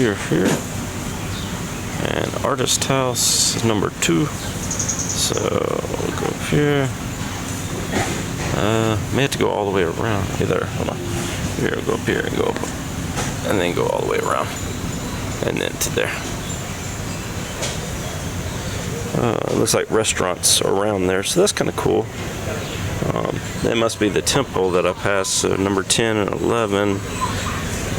are here. And artist house is number 2. So we'll go up here. May have to go all the way around. Hey there, hold on. Here, go up here and go up. And then go all the way around. And then to there. It looks like restaurants around there, so that's kind of cool. That must be the temple that I passed, so number 10 and 11.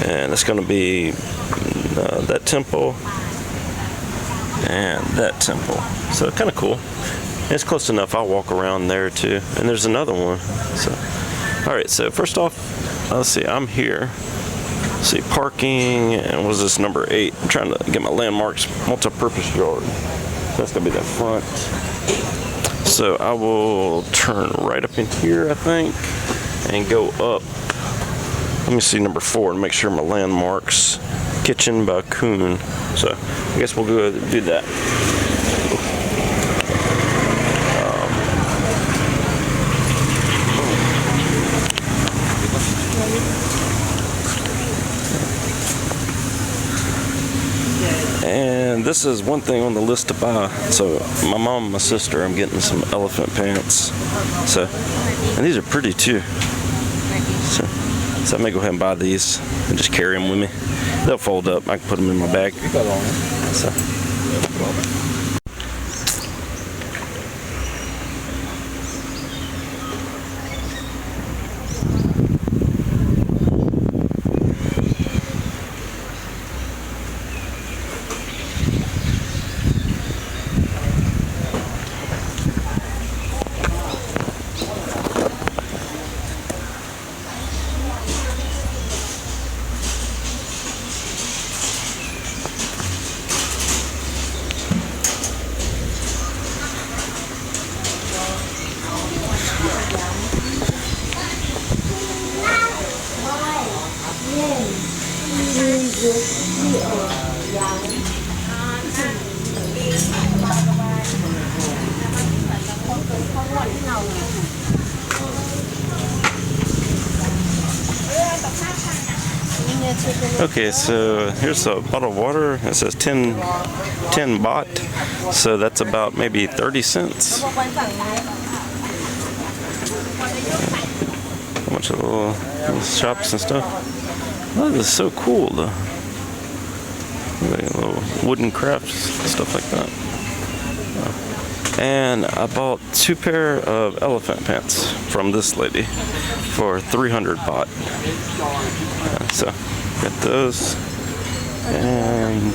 And it's going to be that temple and that temple. So kind of cool. It's close enough. I'll walk around there too. And there's another one. So, all right. So first off, let's see. I'm here. Let's see, parking. And what is this, number 8? I'm trying to get my landmarks. Multi-purpose yard. That's gonna be the front. So I will turn right up in here, I think, and go up. Let me see number 4 and make sure my landmarks. Kitchen by Coon. So I guess we'll go do that. And this is one thing on the list to buy. So my mom and my sister, I'm getting some elephant pants. So, and these are pretty too. So I may go ahead and buy these and just carry them with me. They'll fold up. I can put them in my bag. So. Okay, so here's a bottle of water. It says 10 baht, so that's about maybe 30 cents. A bunch of little shops and stuff. Oh, this is so cool, though. Like little wooden crafts, stuff like that. And I bought 2 pair of elephant pants from this lady for 300 baht. So got those, and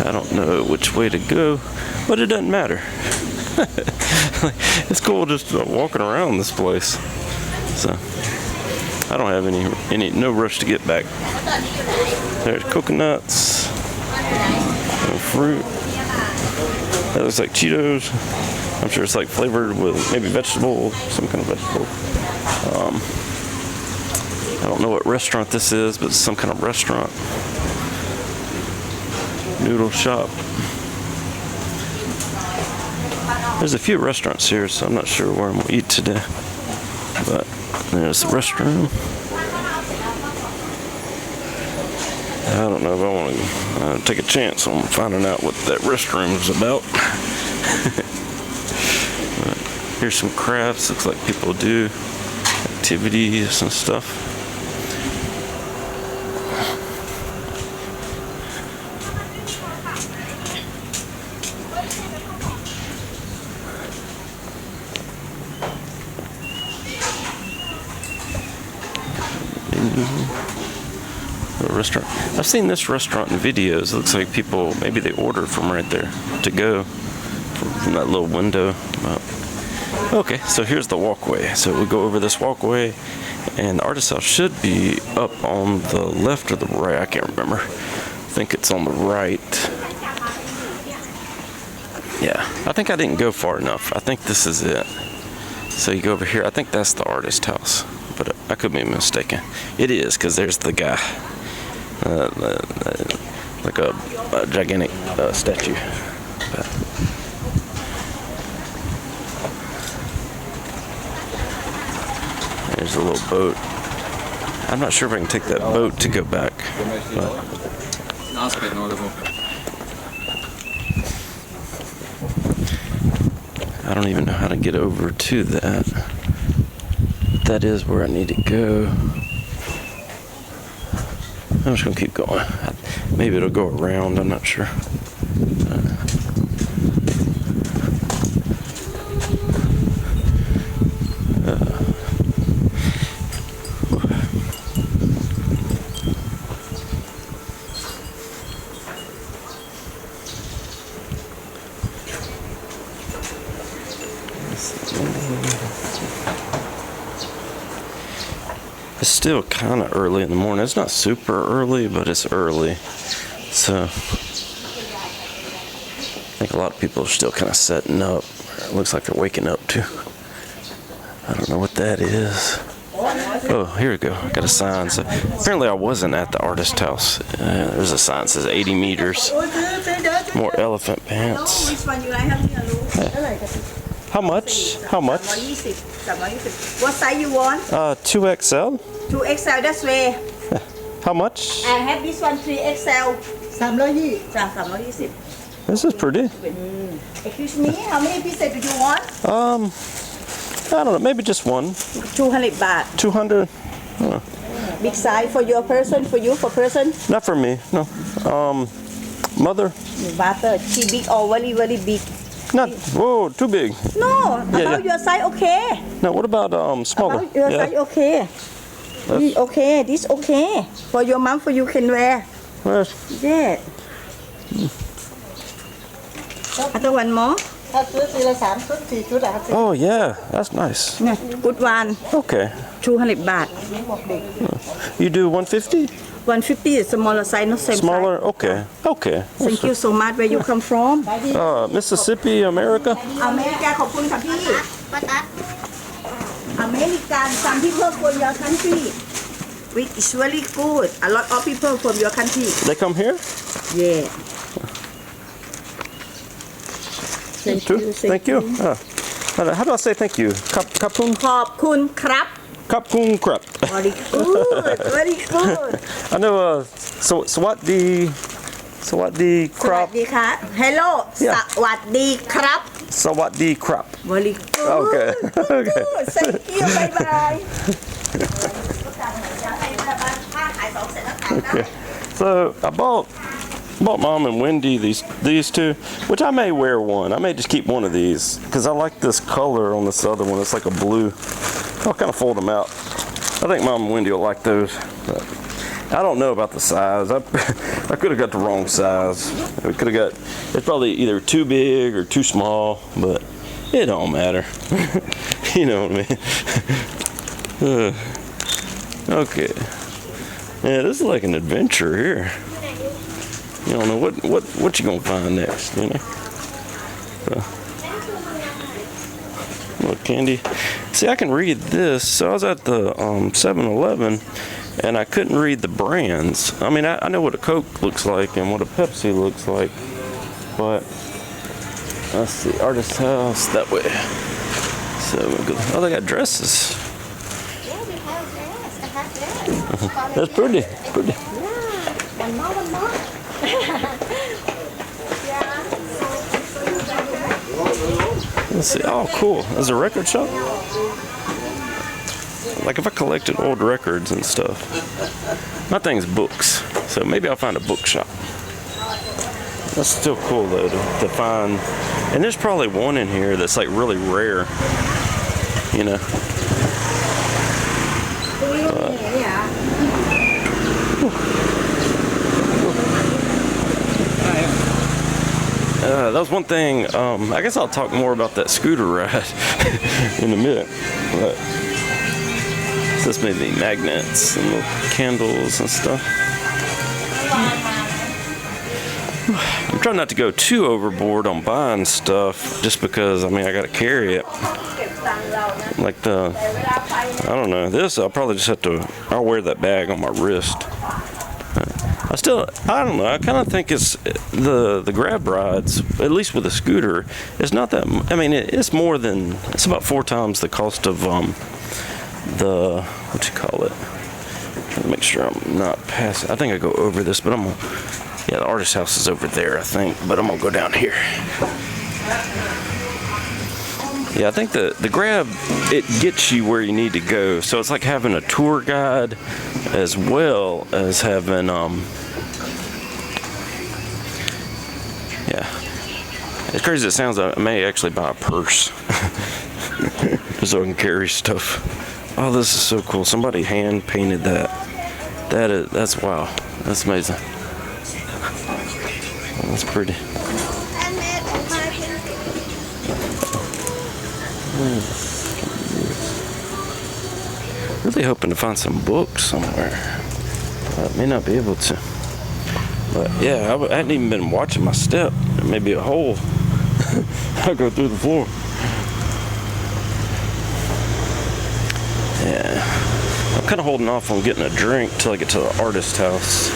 I don't know which way to go, but it doesn't matter. It's cool just walking around this place. So I don't have no rush to get back. There's coconuts, and fruit. That looks like Cheetos. I'm sure it's like flavored with maybe vegetable, some kind of vegetable. I don't know what restaurant this is, but it's some kind of restaurant. Noodle shop. There's a few restaurants here, so I'm not sure where I'm gonna eat today. But there's the restroom. I don't know if I want to take a chance on finding out what that restroom is about. Here's some crafts. Looks like people do activities and stuff. Restaurant. I've seen this restaurant in videos. It looks like people, maybe they order from right there to go from that little window. Okay, so here's the walkway. So we'll go over this walkway, and the artist house should be up on the left or the right. I can't remember. I think it's on the right. Yeah, I think I didn't go far enough. I think this is it. So you go over here. I think that's the artist house, but I could be mistaken. It is, because there's the guy. Like a gigantic statue. But there's a little boat. I'm not sure if I can take that boat to go back. But aspect notable. I don't even know how to get over to that. That is where I need to go. I'm just gonna keep going. Maybe it'll go around, I'm not sure. It's still kind of early in the morning. It's not super early, but it's early. So I think a lot of people are still kind of setting up. It looks like they're waking up too. I don't know what that is. Oh, here we go. I got a sign. So apparently I wasn't at the artist house. There's a sign that says 80 meters. More elephant pants. Which one you like? How much? How much? 320. What size you want? 2XL. 2XL, that's way. How much? I have this one 3XL. 320. 320. This is pretty. Excuse me, how many pieces do you want? I don't know, maybe just one. 200 baht. 200? Big size for your person, for you, for person? Not for me, no. Mother? Butter, she big or very, very big? Not, whoa, too big. No, about your size, okay. No, what about smaller? About your size, okay. This okay, this okay. For your mom, for you can wear. Yes. Yeah. Other one more? Oh, yeah, that's nice. Yeah, good one. Okay. 200 baht. You do 150? 150 is smaller size, not same Smaller? size. Okay. Okay. Thank you so much. Where you come from? Mississippi, America? อเมริกาขอบคุณค่ะพี่อเมริกัน some people from your country which is very good a lot of people from your country They come here? yeah thank you Thank you. How do I say thank you? Kapun? ขอบคุณครับ Kapun krap. very good very good I know, Sawatdi สวัส krap. ดีค่ะ hello สวัสดีครับ Sawatdi krap. very good Okay. Okay. good thank you bye bye Okay. So I bought Mom and Wendy these two, which I may wear one. I may just keep one of these because I like this color on this other one. It's like a blue. I'll kind of fold them out. I think Mom and Wendy will like those. But I don't know about the size. I could have got the wrong size. We could have got. It's probably either too big or too small, but it don't matter. You know what I mean? Okay. Yeah, this is like an adventure here. You don't know what you gonna find next, you know. Little candy. See, I can read this. So I was at the 7-Eleven, and I couldn't read the brands. I mean, I know what a Coke looks like and what a Pepsi looks like, but let's see, artist house that way. So we'll go. Oh, they got dresses. Yeah, we have dress. I have dress. That's pretty. Pretty. Yeah. One more. Let's see. Oh, cool. There's a record shop. Like if I collected old records and stuff. My thing's books, so maybe I'll find a bookshop. That's still cool though to find. And there's probably one in here that's like really rare. You know. That was one thing. I guess I'll talk more about that scooter ride in a minute. But this may be magnets and little candles and stuff. I'm trying not to go too overboard on buying stuff, just because I mean I got to carry it. Like I don't know. This I'll probably just have to. I'll wear that bag on my wrist. I don't know. I kind of think it's the grab rides, at least with a scooter, it's not that. I mean, it's more than. It's about 4 times the cost of the what you call it. Trying to make sure I'm not passing. I think I go over this, but I'm gonna Yeah, the artist house is over there, I think, but I'm gonna go down here. Yeah, I think the Grab, it gets you where you need to go. So it's like having a tour guide as well as having, yeah. As crazy as it sounds, I may actually buy a purse so I can carry stuff. Oh, this is so cool. Somebody hand painted that. That's wow. That's amazing. That's pretty. Really hoping to find some books somewhere. I may not be able to. But yeah, I hadn't even been watching my step. There may be a hole. I'll go through the floor. Yeah. I'm kind of holding off on getting a drink till I get to the artist house.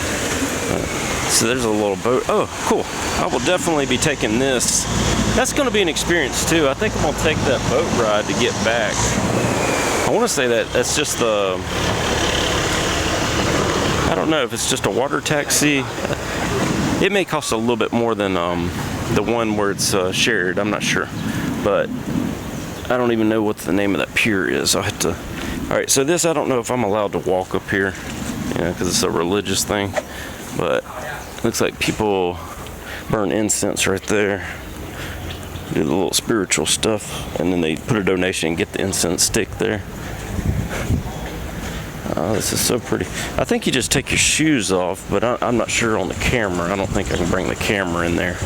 So there's a little boat. Oh, cool. I will definitely be taking this. That's going to be an experience too. I think I'm going to take that boat ride to get back. I want to say that's just the, I don't know if it's just a water taxi. It may cost a little bit more than the one where it's shared. I'm not sure. But I don't even know what the name of that pier is. I'll have to. All right, so this, I don't know if I'm allowed to walk up here, because it's a religious thing. But it looks like people burn incense right there, do the little spiritual stuff, and then they put a donation and get the incense stick there. Oh, this is so pretty. I think you just take your shoes off, but I'm not sure on the camera. I don't think I can bring the camera in there.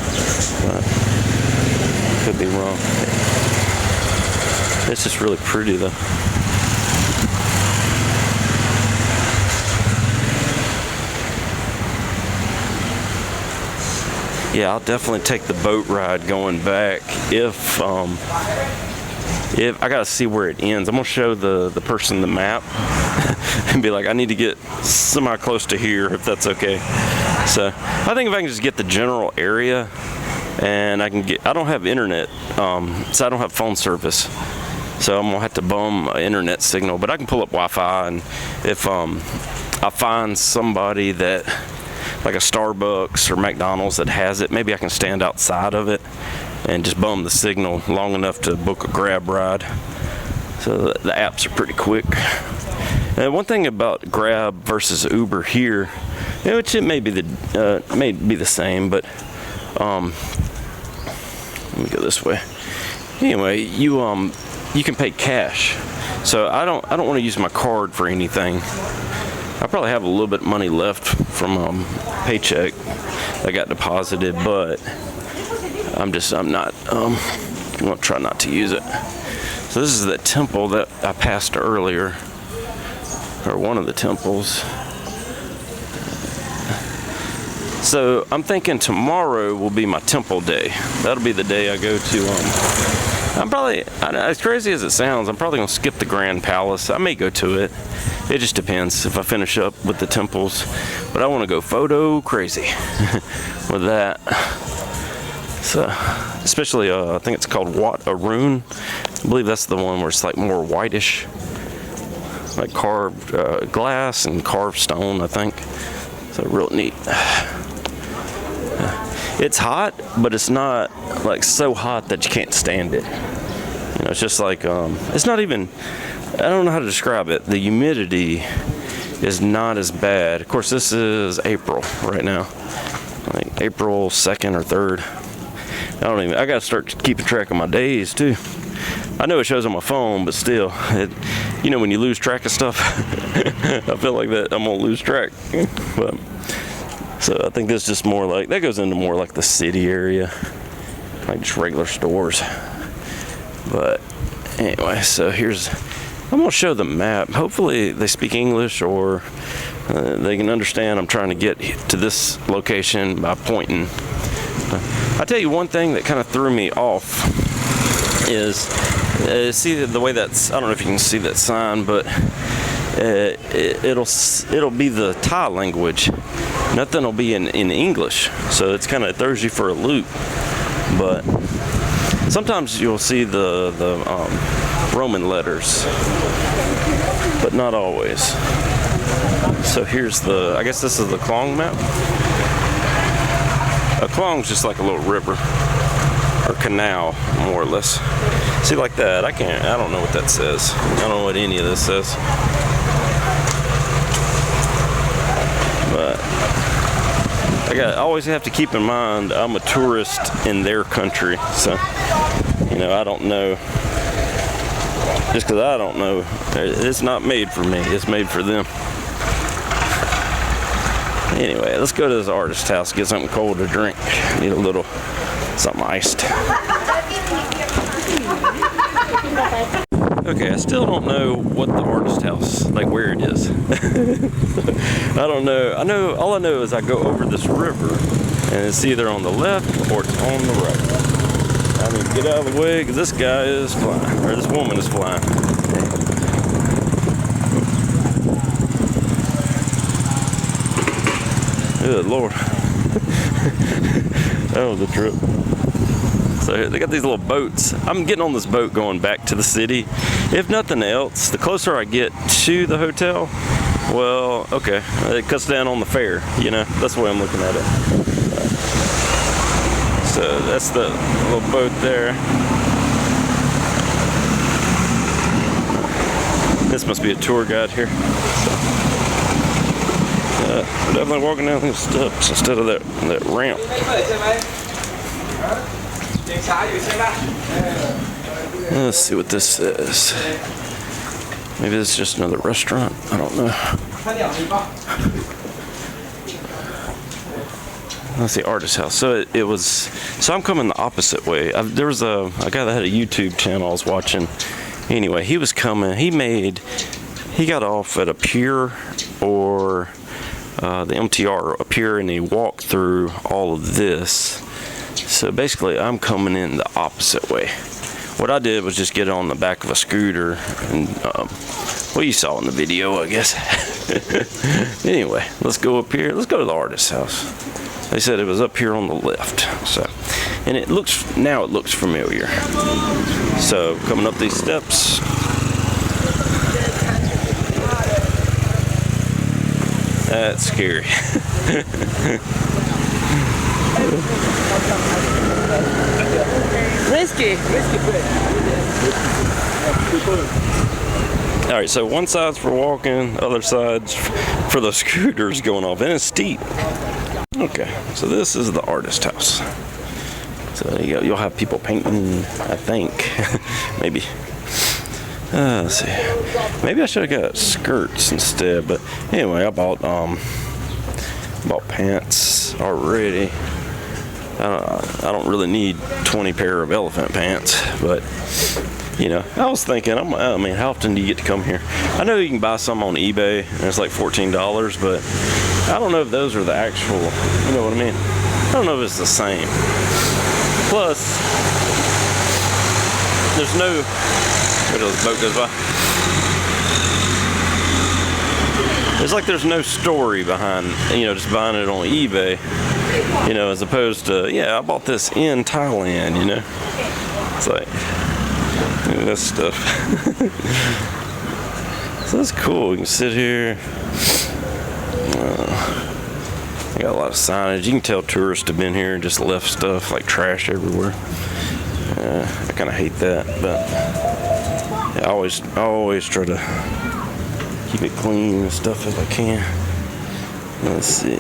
Could be wrong. It's just really pretty though. Yeah, I'll definitely take the boat ride going back if I gotta see where it ends. I'm gonna show the person the map and be like, I need to get semi close to here if that's okay. So I think if I can just get the general area, and I don't have internet, so I don't have phone service. So I'm gonna have to bum an internet signal, but I can pull up Wi-Fi, and if I find somebody that, like a Starbucks or McDonald's that has it, maybe I can stand outside of it and just bum the signal long enough to book a Grab ride. So the apps are pretty quick. And one thing about Grab versus Uber here, which it may be the same, but let me go this way. Anyway, you can pay cash. So I don't want to use my card for anything. I probably have a little bit of money left from paycheck that got deposited, but I'm not going to try not to use it. So this is the temple that I passed earlier, or one of the temples. So I'm thinking tomorrow will be my temple day. That'll be the day I go to, as crazy as it sounds, I'm probably going to skip the Grand Palace. I may go to it. It just depends if I finish up with the temples. But I want to go photo crazy with that. So, especially, I think it's called Wat Arun. I believe that's the one where it's like more whitish, like carved glass and carved stone, I think. So real neat. It's hot, but it's not like so hot that you can't stand it. It's just like, it's not even, I don't know how to describe it. The humidity is not as bad. Of course, this is April right now, like April 2nd or 3rd. I gotta start keeping track of my days too. I know it shows on my phone, but still, when you lose track of stuff, I feel like that I'm gonna lose track. But so I think this is just more like, that goes into more like the city area, like just regular stores. But anyway, so I'm gonna show the map. Hopefully they speak English, or they can understand I'm trying to get to this location by pointing. I'll tell you one thing that kind of threw me off is, see the way that's, I don't know if you can see that sign, but it'll be the Thai language. Nothing will be in English, so it throws you for a loop. But sometimes you'll see the Roman letters, but not always. So here's I guess this is the Klong map. A klong's just like a little river or canal, more or less. See, like that, I don't know what that says. I don't know what any of this says. But I always have to keep in mind I'm a tourist in their country, so you know, I don't know. Just because I don't know, it's not made for me, it's made for them. Anyway, let's go to this artist house, get something cold to drink. Need a little something iced. Okay, I still don't know what the artist house, like where it is. I don't know. All I know is I go over this river and it's either on the left or it's on the right. I mean, get out of the way because this guy is flying, or this woman is flying. Good Lord. That was a trip. So they got these little boats. I'm getting on this boat going back to the city. If nothing else, the closer I get to the hotel, well, okay, it cuts down on the fare, you know? That's the way I'm looking at it. So that's the little boat there. This must be a tour guide here. We're definitely walking down these steps instead of that ramp. Let's see what this says. Maybe this is just another restaurant. I don't know. That's the artist house. So it was. So I'm coming the opposite way. There was a guy that had a YouTube channel I was watching. Anyway, he was coming. He got off at a pier or the MTR, a pier, and he walked through all of this. So basically, I'm coming in the opposite way. What I did was just get on the back of a scooter and, well, you saw in the video, I guess. Anyway, let's go up here. Let's go to the artist's house. They said it was up here on the left. So, and it looks familiar. So, coming up these steps. That's scary. Risky. All right, so one side's for walking, other side's for the scooters going off, and it's steep. Okay, so this is the artist house. So you'll have people painting, I think, maybe. Let's see. Maybe I should have got skirts instead, but anyway, I bought pants already. I don't really need 20 pair of elephant pants, but you know, I was thinking, I mean, how often do you get to come here? I know you can buy some on eBay, and it's like $14, but I don't know if those are the actual, you know what I mean? I don't know if it's the same. Plus, there's no, where this boat goes by. There's no story behind, you know, just buying it on eBay, you know, as opposed to, yeah, I bought this in Thailand, you know. It's like, this stuff. So that's cool. We can sit here. I got a lot of signage. You can tell tourists have been here and just left stuff like trash everywhere. I kind of hate that, but yeah, I always try to keep it clean and stuff if I can. Let's see.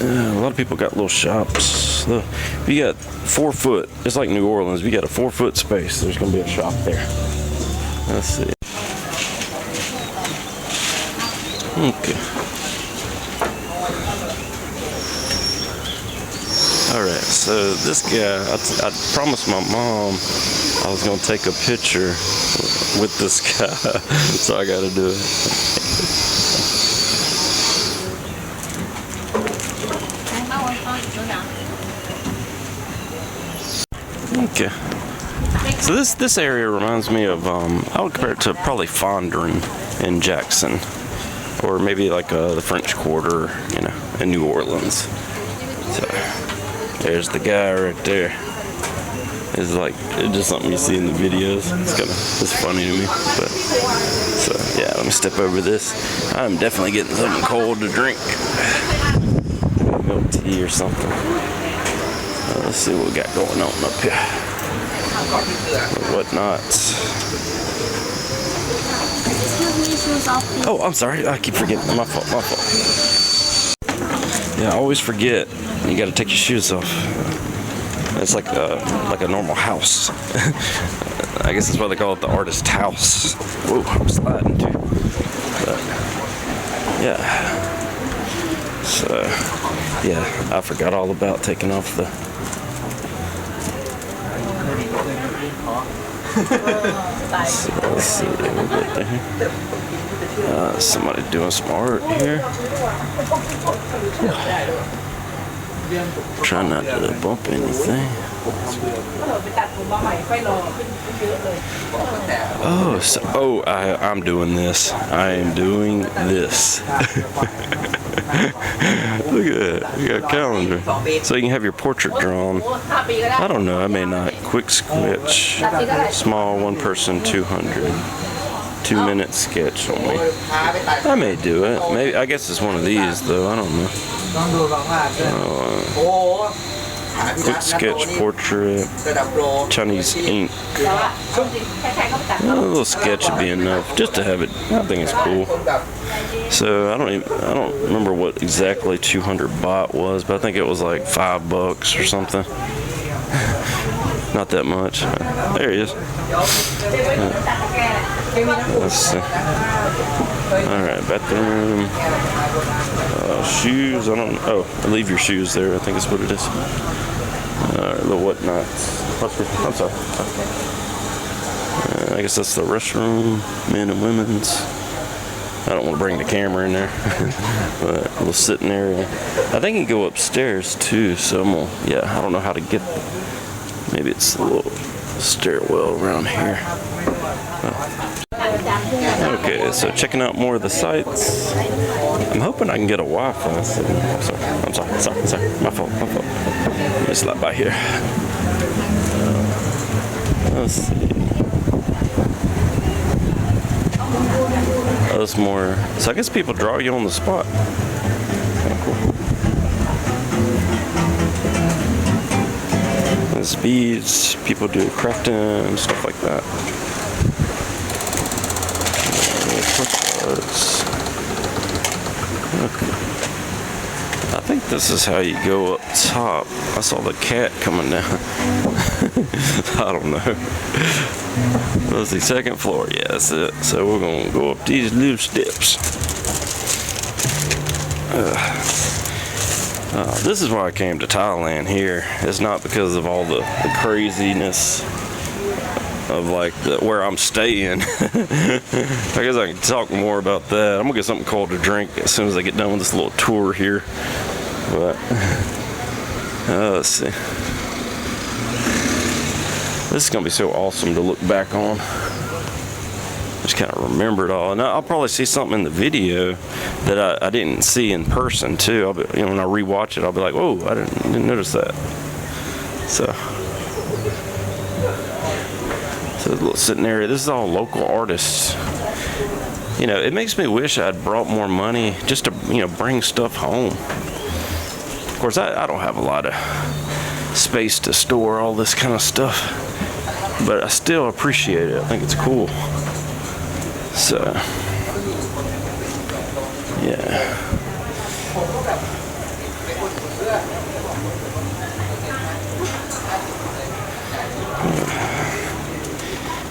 A lot of people got little shops. Look, if you got 4 foot, it's like New Orleans. If you got a 4 foot space, there's gonna be a shop there. Let's see. Okay. Alright, so this guy, I promised my mom I was going to take a picture with this guy, so I got to do it. Okay. So this area reminds me of, I would compare it to probably Fondren in Jackson, or maybe like the French Quarter, you know, in New Orleans. So there's the guy right there. It's like, it's just something you see in the videos. It's funny to me. But so yeah, let me step over this. I'm definitely getting something cold to drink. CD or something. Let's see what we got going on up here. Whatnots. Excuse me, shoes off, please. Oh, I'm sorry. I keep forgetting. My fault. My fault. Yeah, I always forget. You got to take your shoes off. It's like a normal house. I guess that's why they call it the artist house. Whoa, I'm sliding too. But, yeah. So, yeah, I forgot all about taking off the. Let's see what we got there. Somebody doing some art here. Try not to bump anything. Oh, I'm doing this. I am doing this. Look at that. We got a calendar. So you can have your portrait drawn. I don't know. I may not. Quick sketch. Small, one person, 200. 2-minute sketch only. I may do it. Maybe. I guess it's one of these though. I don't know. Quick sketch portrait. Chinese ink. A little sketch would be enough, just to have it. I think it's cool. So I don't remember what exactly 200 baht was, but I think it was like $5 or something. Not that much. There he is. Let's see. Alright, bathroom. Shoes. I don't know. Oh, leave your shoes there. I think that's what it is. Alright, little whatnots. I'm sorry. I guess that's the restroom. Men and women's. I don't want to bring the camera in there. But a little sitting area. I think you can go upstairs too, so I don't know how to get. Maybe it's a little stairwell around here. Okay, so checking out more of the sites. I'm hoping I can get a Wi-Fi signal. I'm sorry. My fault. Let me slide by here. Let's see. Oh, there's more. So I guess people draw you on the spot. Kind of cool. There's beads. People do crafting and stuff like that. Okay. I think this is how you go up top. I saw the cat coming down. I don't know. Let's see, second floor. Yeah, that's it. So we're gonna go up these little steps. This is why I came to Thailand here. It's not because of all the craziness of like where I'm staying. I guess I can talk more about that. I'm gonna get something cold to drink as soon as I get done with this little tour here. But let's see. This is gonna be so awesome to look back on. Just kind of remember it all, and I'll probably see something in the video that I didn't see in person too. When I rewatch it, I'll be like, "Whoa, I didn't notice that." So a little sitting area. This is all local artists. It makes me wish I'd brought more money just to bring stuff home. Of course, I don't have a lot of space to store all this kind of stuff, but I still appreciate it. I think it's cool. So yeah.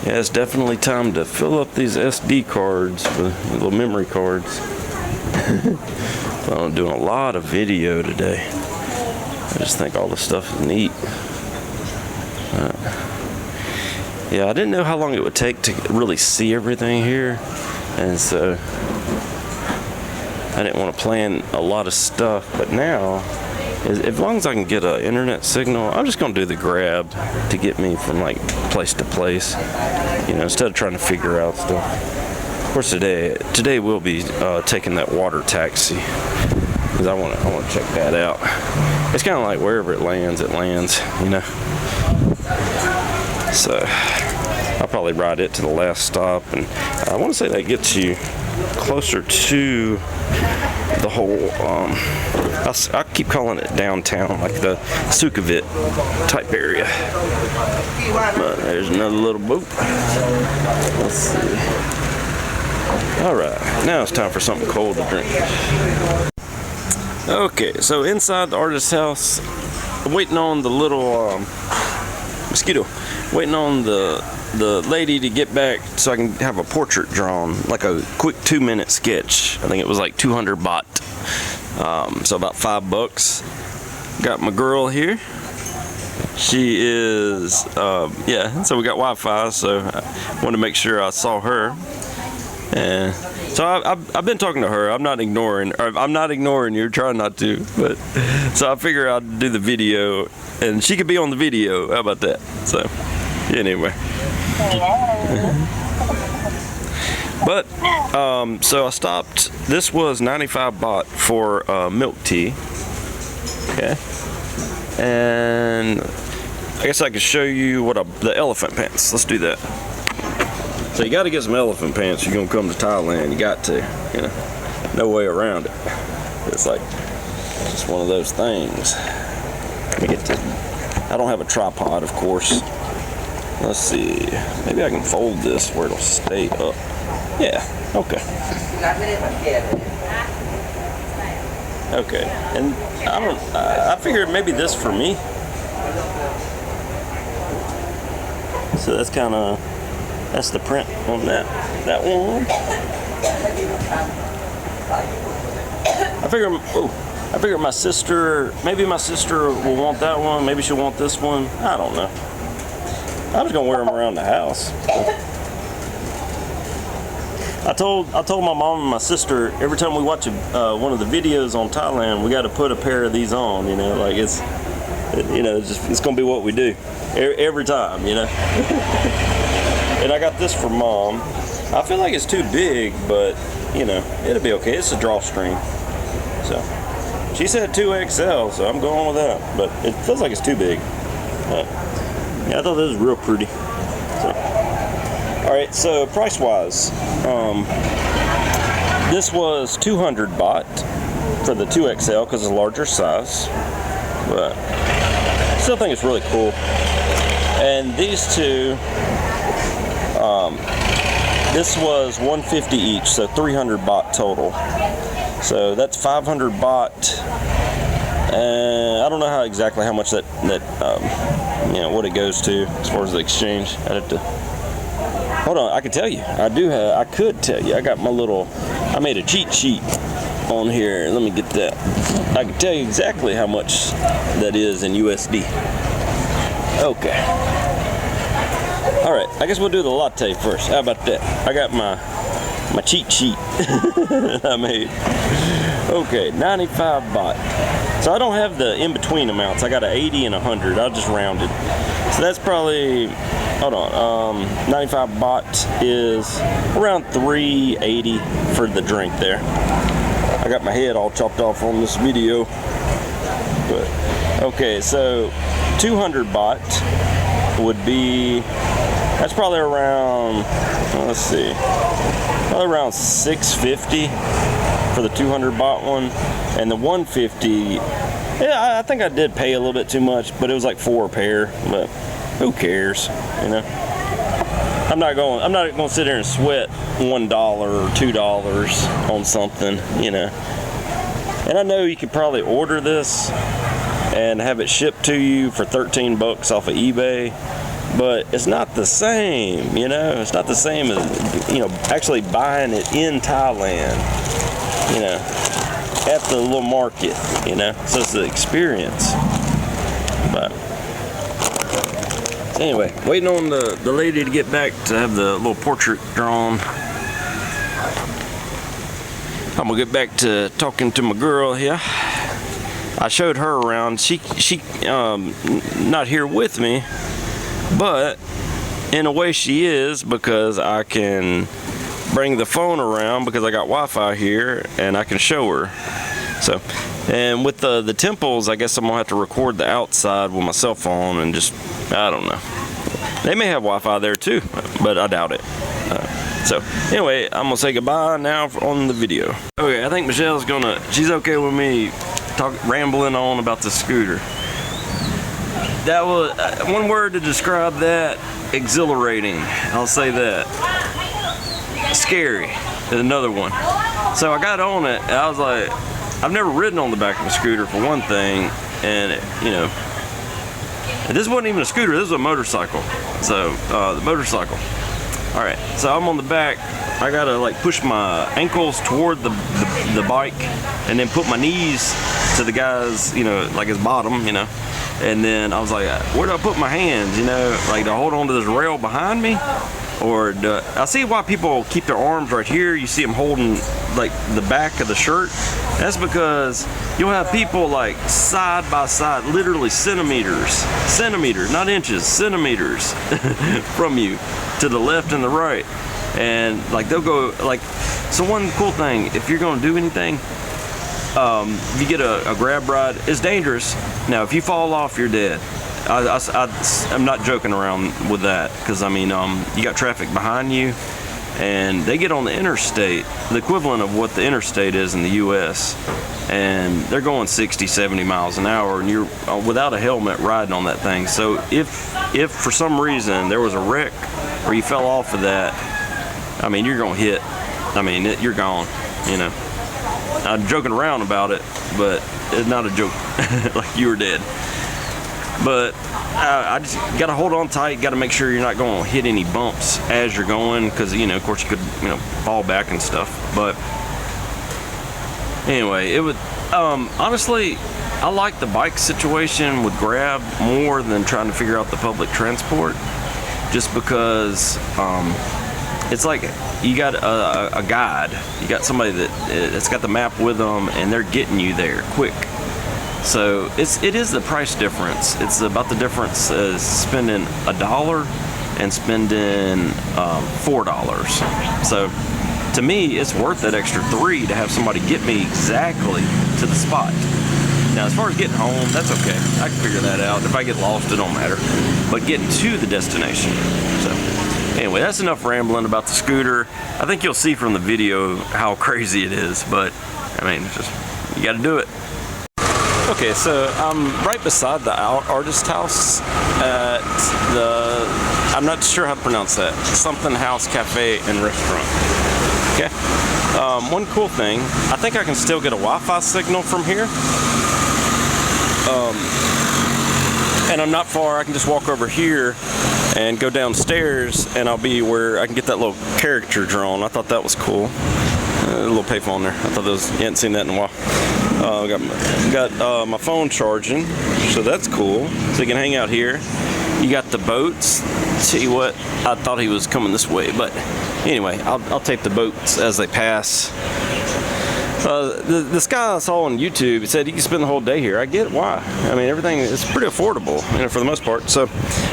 Yeah, it's definitely time to fill up these SD cards with little memory cards. I'm doing a lot of video today. I just think all the stuff is neat. Yeah, I didn't know how long it would take to really see everything here, and so I didn't want to plan a lot of stuff, but now, as long as I can get an internet signal, I'm just going to do the grab to get me from like place to place, instead of trying to figure out stuff. Of course, today we'll be taking that water taxi because I want to check that out. It's kind of like wherever it lands, So I'll probably ride it to the last stop, and I want to say that gets you closer to the whole. I keep calling it downtown, like the Sukhumvit type area. But there's another little boat. Let's see. All right, now it's time for something cold to drink. Okay, so inside the artist's house, I'm waiting on the little mosquito, waiting on the lady to get back so I can have a portrait drawn, like a quick 2-minute sketch. I think it was like 200 baht, so about $5. Got my girl here. She is, yeah, so we got Wi-Fi, so I wanted to make sure I saw her. And so I've been talking to her. I'm not ignoring you, trying not to, but so I figure I'd do the video and she could be on the video. How about that? So anyway. But so I stopped. This was 95 baht for milk tea. Okay. And I guess I could show you the elephant pants. Let's do that. So you got to get some elephant pants. You're gonna come to Thailand. You got to, you know, no way around it. It's like just one of those things. Let me get this. I don't have a tripod, of course. Let's see. Maybe I can fold this where it'll stay up. Yeah. Okay. Okay. And I figured maybe this for me. So that's kind of. That's the print on that one. I figure my sister, maybe my sister will want that one. Maybe she'll want this one. I don't know. I'm just gonna wear them around the house. I told my mom and my sister every time we watch one of the videos on Thailand, we got to put a pair of these on. You know, like it's gonna be what we do every time. You know. And I got this for Mom. I feel like it's too big, but you know, it'll be okay. It's a drawstring. So she said 2XL, so I'm going with that. But it feels like it's too big. But yeah, I thought this was real pretty. So, all right, so price-wise, this was 200 baht for the 2XL because it's a larger size. But I still think it's really cool. And these two. This was 150 each, so 300 baht total. So that's 500 baht. I don't know exactly how much that you know, what it goes to as far as the exchange. I'd have to. Hold on, I can tell you. I could tell you. I got my little. I made a cheat sheet on here. Let me get that. I can tell you exactly how much that is in USD. Okay. All right, I guess we'll do the latte first. How about that? I got my cheat sheet that I made. Okay, 95 baht. So I don't have the in-between amounts. I got an 80 and 100. I'll just round it. So that's probably, hold on, 95 baht is around 380 for the drink there. I got my head all chopped off on this video. But okay, so 200 baht would be. That's probably around, let's see, probably around 650 for the 200 baht one, and the 150. Yeah, I think I did pay a little bit too much, but it was like 4 a pair. But who cares, you know? I'm not going to sit there and sweat $1 or $2 on something, you know. And I know you could probably order this and have it shipped to you for 13 bucks off of eBay. But it's not the same, you know. It's not the same as, you know, actually buying it in Thailand, you know, at the little market, you know. So it's the experience. But anyway, waiting on the lady to get back to have the little portrait drawn. I'm gonna get back to talking to my girl here. I showed her around. She not here with me. But in a way she is, because I can bring the phone around because I got Wi-Fi here and I can show her. So, and with the temples, I guess I'm gonna have to record the outside with my cell phone and just, I don't know. They may have Wi-Fi there too, but I doubt it. So anyway, I'm gonna say goodbye now on the video. Okay, I think Michelle's she's okay with me rambling on about the scooter. That was one word to describe that: exhilarating. I'll say that. Scary is another one. So I got on it, and I was like, I've never ridden on the back of a scooter for one thing, and this wasn't even a scooter. This was a motorcycle. So the motorcycle. All right. So I'm on the back. I gotta like push my ankles toward the bike, and then put my knees to the guy's, like his bottom, And then I was like, where do I put my hands, like to hold on to this rail behind me? Or I see why people keep their arms right here. You see them holding like the back of the shirt. That's because you'll have people like side by side, literally centimeters, not inches, centimeters from you to the left and the right. And like they'll go like, so one cool thing, if you're gonna do anything, if you get a grab ride, it's dangerous. Now, if you fall off, you're dead. I'm not joking around with that, because you got traffic behind you, and they get on the interstate, the equivalent of what the interstate is in the U.S., and they're going 60, 70 miles an hour, and you're without a helmet riding on that thing. So if for some reason there was a wreck or you fell off of that, you're gonna hit. You're gone. I'm joking around about it, but it's not a joke. Like, you were dead. But I just got to hold on tight. Got to make sure you're not going to hit any bumps as you're going, because of course you could fall back and stuff. But anyway, it would honestly, I like the bike situation with Grab more than trying to figure out the public transport, just because it's like you got a guide, you got somebody that's got the map with them, and they're getting you there quick. So it is the price difference. It's about the difference spending $1 and spending $4. So to me, it's worth that extra $3 to have somebody get me exactly to the spot. Now, as far as getting home, that's okay. I can figure that out. If I get lost, it don't matter. But getting to the destination. So anyway, that's enough rambling about the scooter. I think you'll see from the video how crazy it is, but it's just, you got to do it. Okay, so I'm right beside the artist house at I'm not sure how to pronounce that, something house cafe and restaurant. Okay, one cool thing, I think I can still get a Wi-Fi signal from here, and I'm not far. I can just walk over here and go downstairs, and I'll be where I can get that little caricature drawn. I thought that was cool. A little payphone there. I thought you hadn't seen that in a while. Got my phone charging, so that's cool. So you can hang out here. You got the boats. Tell you what, I thought he was coming this way, but anyway, I'll tape the boats as they pass. This guy I saw on YouTube, he said you can spend the whole day here. I get why. Everything is pretty affordable, for the most part. So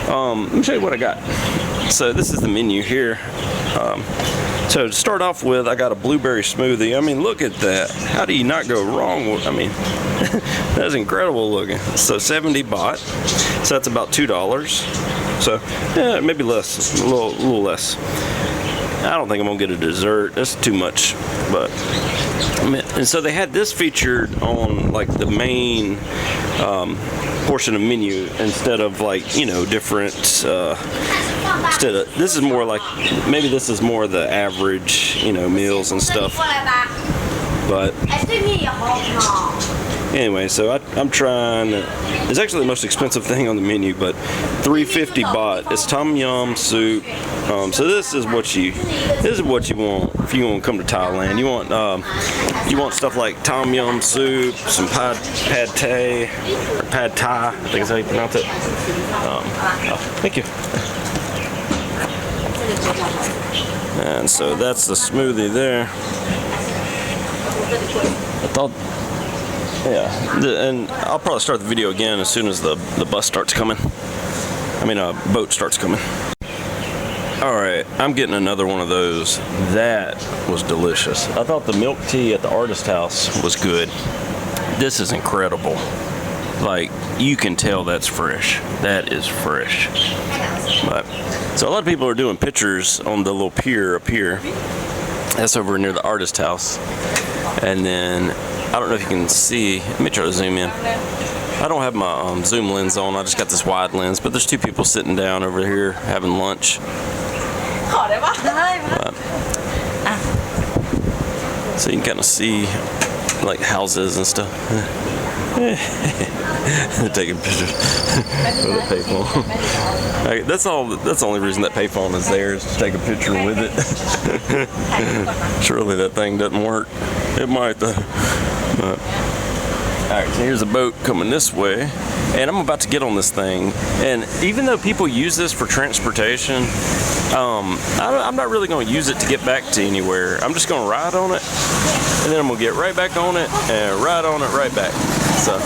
let me show you what I got. So this is the menu here. So to start off with, I got a blueberry smoothie. Look at that. How do you not go wrong with, that's incredible looking. So 70 baht. So that's about $2. So yeah, maybe less, a little less. I don't think I'm gonna get a dessert. That's too much. But and so they had this featured on like the main portion of menu instead of like different. Instead of, this is more like, maybe this is more the average, meals and stuff. But anyway, so I'm trying. It's actually the most expensive thing on the menu, but 350 baht. It's tom yum soup. So this is what you want if you want to come to Thailand. You want stuff like tom yum soup, some pad thai, or pad thai. I think is how you pronounce it. Thank you. And so that's the smoothie there. I thought, yeah, and I'll probably start the video again as soon as the bus starts coming. Boat starts coming. All right, I'm getting another one of those. That was delicious. I thought the milk tea at the artist house was good. This is incredible. Like, you can tell that's fresh. That is fresh. But, so a lot of people are doing pictures on the little pier up here. That's over near the artist house. And then I don't know if you can see. Let me try to zoom in. I don't have my zoom lens on. I just got this wide lens. But there's two people sitting down over here having lunch. So you can kind of see like houses and stuff. Taking pictures with a payphone. Right, that's the only reason that payphone is there, is to take a picture with it. Surely that thing doesn't work. It might though. But, all right, so here's a boat coming this way, and I'm about to get on this thing. And even though people use this for transportation, I'm not really going to use it to get back to anywhere. I'm just going to ride on it, and then I'm going to get right back on it and ride on it right back. So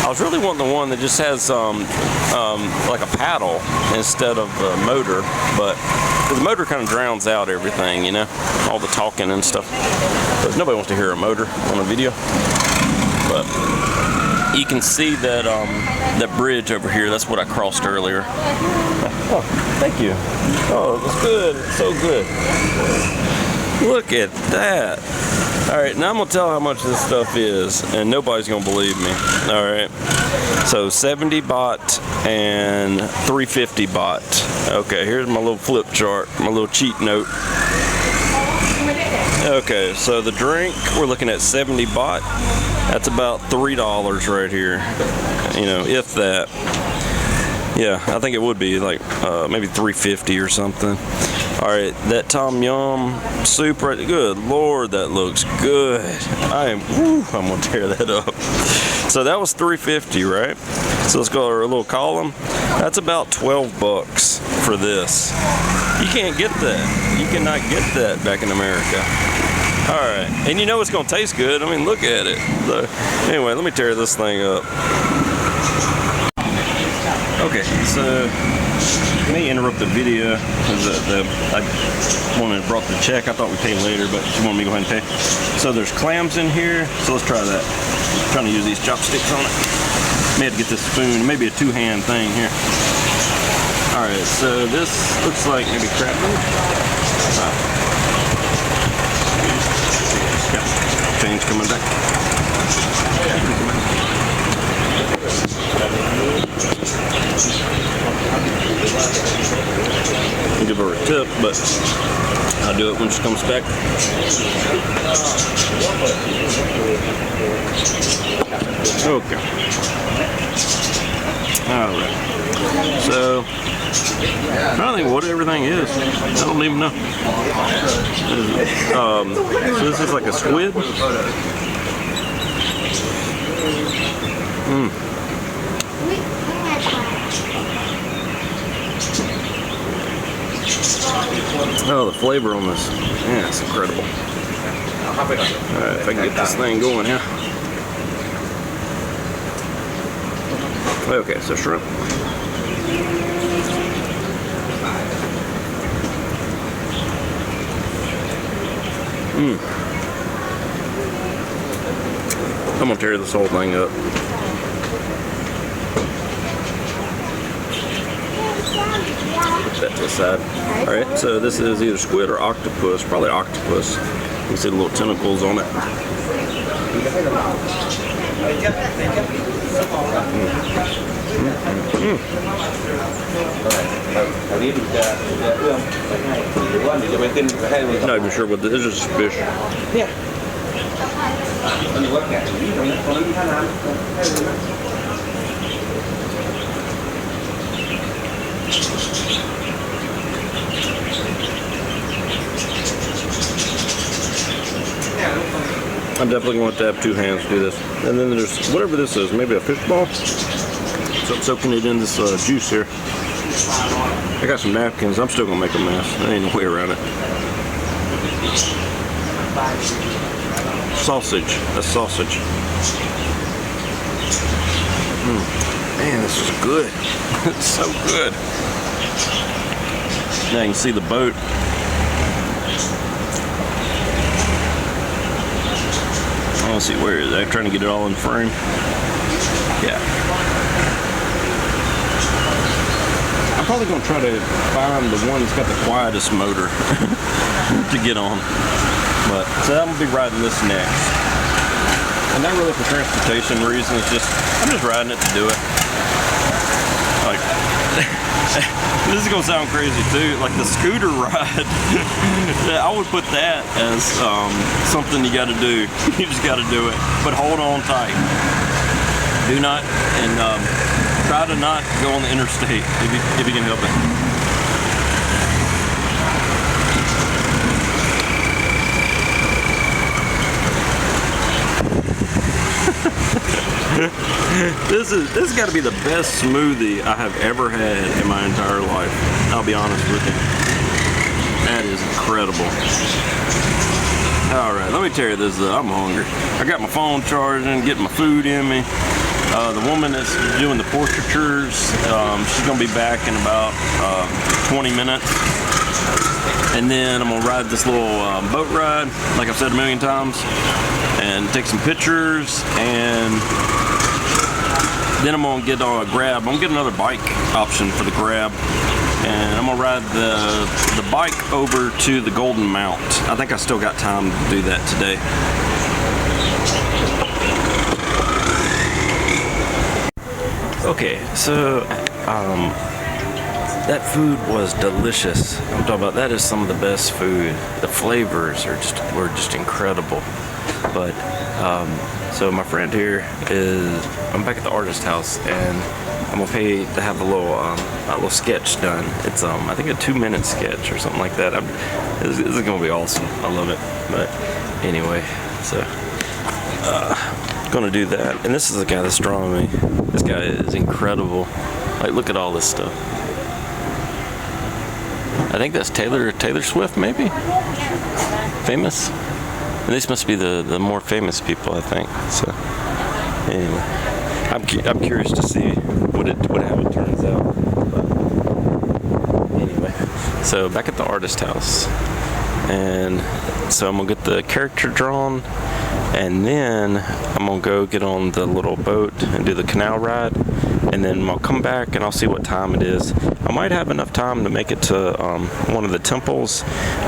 I was really wanting the one that just has like a paddle instead of a motor, but the motor kind of drowns out everything, you know, all the talking and stuff. But nobody wants to hear a motor on a video. But you can see that that bridge over here. That's what I crossed earlier. Oh, thank you. Oh, it's good. It's so good. Look at that. All right, now I'm gonna tell how much this stuff is, and nobody's gonna believe me. All right, so 70 baht and 350 baht. Okay, here's my little flip chart, my little cheat note. Okay, so the drink, we're looking at 70 baht. That's about $3 right here. You know, if that. Yeah, I think it would be like maybe 350 or something. All right, that tom yum soup right there. Good Lord, that looks good. I'm gonna tear that up. So that was 350, right? So let's go to our little column. That's about 12 bucks for this. You can't get that. You cannot get that back in America. All right, and you know it's gonna taste good. I mean, look at it. So, anyway, let me tear this thing up. Okay, so I may interrupt the video because I wanted to brought the check. I thought we paid later, but she wanted me to go ahead and pay. So there's clams in here, so let's try that. I'm trying to use these chopsticks on it. May have to get this spoon, maybe a two-hand thing here. All right, so this looks like maybe crab meat. Yeah, change coming back. I'll give her a tip, but I'll do it when she comes back. Okay. Alright. So, I don't think what everything is. I don't even know. So this is like a squid. Oh, the flavor on this. Yeah, it's incredible. Alright, if I can get this thing going here. Okay, so shrimp. I'm gonna tear this whole thing up. Put that to the side. Alright, so this is either squid or octopus, probably octopus. You can see the little tentacles on it. Not even sure what this is, just fish. Yeah. I'm definitely going to have two hands to do this. And then there's whatever this is, maybe a fish ball. So I'm soaking it in this juice here. I got some napkins. I'm still going to make a mess. There ain't no way around it. Sausage. That's sausage. Man, this is good. It's so good. Now you can see the boat. Let's see, where is it? I'm trying to get it all in frame. Yeah. I'm probably going to try to find the one that's got the quietest motor to get on. But so I'm gonna be riding this next. And not really for transportation reasons, I'm just riding it to do it. Like this is gonna sound crazy too. Like the scooter ride, I would put that as something you got to do. You just got to do it, but hold on tight. Do not try to not go on the interstate if you can help it. This has got to be the best smoothie I have ever had in my entire life. I'll be honest with you. That is incredible. Alright, let me tell you this though, I'm hungry. I got my phone charging, getting my food in me. The woman that's doing the portraitures, she's going to be back in about 20 minutes. And then I'm going to ride this little boat ride, like I've said a million times, and take some pictures, and then I'm going to get on a grab. I'm going to get another bike option for the grab, and I'm going to ride the bike over to the Golden Mount. I think I still got time to do that today. Okay, so that food was delicious. I'm talking about that is some of the best food. The flavors were just incredible. But so my friend here I'm back at the artist house, and I'm gonna pay to have a little sketch done. It's I think a 2-minute sketch or something like that. This is gonna be awesome. I love it. But anyway, so gonna do that. And this is the guy that's drawing me. This guy is incredible. Like, look at all this stuff. I think that's Taylor Swift, maybe? Famous? And these must be the more famous people, I think. So anyway, I'm curious to see how it turns out. But anyway, so back at the artist house, and so I'm gonna get the character drawn, and then I'm gonna go get on the little boat and do the canal ride, and then I'll come back and I'll see what time it is. I might have enough time to make it to one of the temples,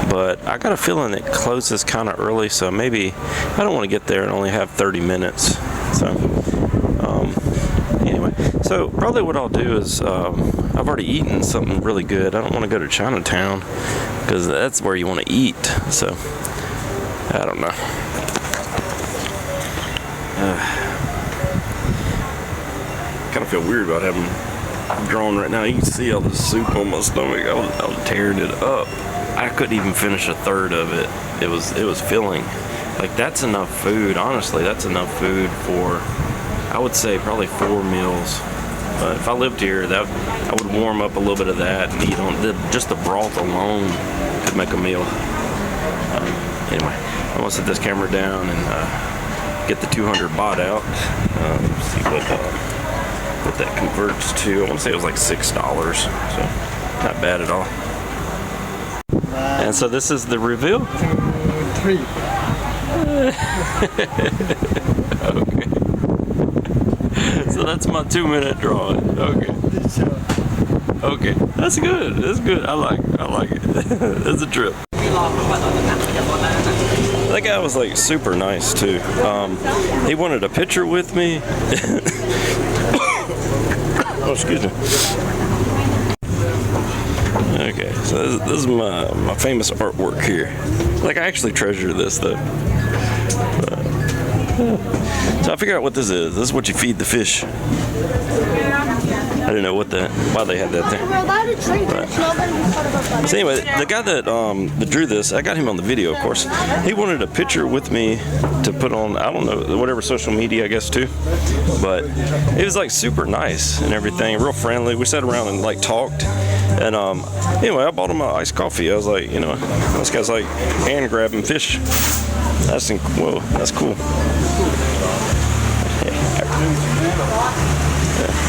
but I got a feeling it closes kind of early, so maybe I don't want to get there and only have 30 minutes. So anyway, so probably what I'll do is I've already eaten something really good. I don't want to go to Chinatown because that's where you want to eat. So I don't know. Kind of feel weird about having drawn right now. You can see all the soup on my stomach. I was tearing it up. I couldn't even finish a third of it. It was filling. Like, that's enough food. Honestly, that's enough food for, I would say, probably 4 meals. But if I lived here, I would warm up a little bit of that and eat on just the broth alone could make a meal. Anyway, I'm gonna set this camera down and get the 200 baht out. See what that converts to. I want to say it was like $6, so not bad at all. And so this is the reveal. 3. Okay. So that's my 2-minute drawing. Okay. Okay. That's good. That's good. I like it. It's a trip. That guy was like super nice too. He wanted a picture with me. Oh, excuse me. Okay, so this is my famous artwork here. Like, I actually treasure this though. So I figured out what this is. This is what you feed the fish. I didn't know why they had that there. So anyway, the guy that drew this, I got him on the video, of course. He wanted a picture with me to put on, I don't know, whatever social media, I guess, too. But it was like super nice and everything, real friendly. We sat around and like talked. And anyway, I bought him an iced coffee. I was like, you know, this guy's like hand grabbing fish. Whoa, that's cool. Yeah,